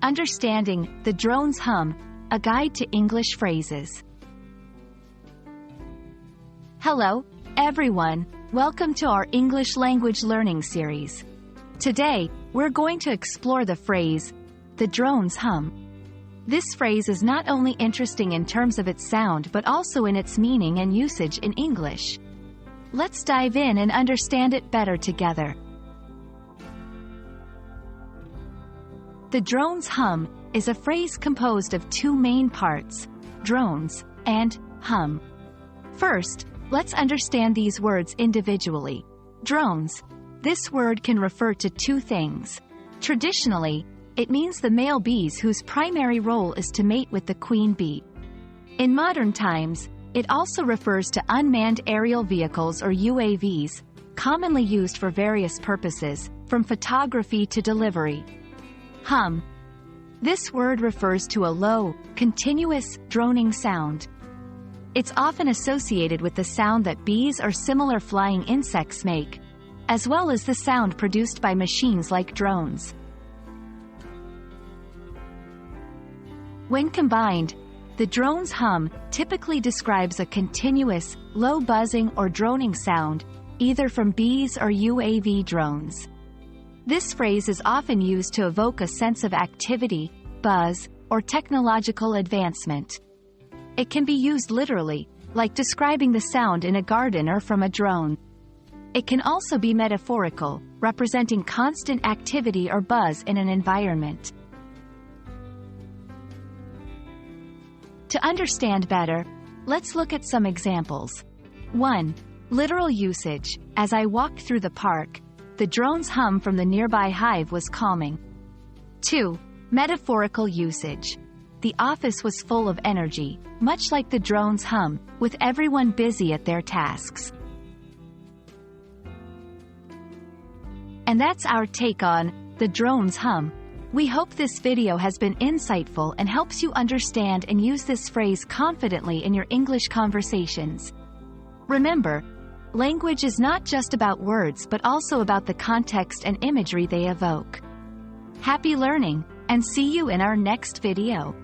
Understanding the drone's hum, a guide to English phrases. Hello, everyone. Welcome to our English language learning series. Today, we're going to explore the phrase, the drone's hum. This phrase is not only interesting in terms of its sound but also in its meaning and usage in English. Let's dive in and understand it better together. The drone's hum is a phrase composed of two main parts, drones and hum. First, let's understand these words individually. Drones. This word can refer to two things. Traditionally, it means the male bees whose primary role is to mate with the queen bee. In modern times, it also refers to unmanned aerial vehicles or UAVs, commonly used for various purposes, from photography to delivery. Hum. This word refers to a low, continuous, droning sound. It's often associated with the sound that bees or similar flying insects make, as well as the sound produced by machines like drones. When combined, the drone's hum typically describes a continuous, low buzzing or droning sound, either from bees or UAV drones. This phrase is often used to evoke a sense of activity, buzz, or technological advancement. It can be used literally, like describing the sound in a garden or from a drone. It can also be metaphorical, representing constant activity or buzz in an environment. To understand better, let's look at some examples. 1. Literal usage. As I walked through the park, the drone's hum from the nearby hive was calming. 2. Metaphorical usage. The office was full of energy, much like the drone's hum, with everyone busy at their tasks. And that's our take on the drone's hum. We hope this video has been insightful and helps you understand and use this phrase confidently in your English conversations. Remember, language is not just about words but also about the context and imagery they evoke. Happy learning, and see you in our next video.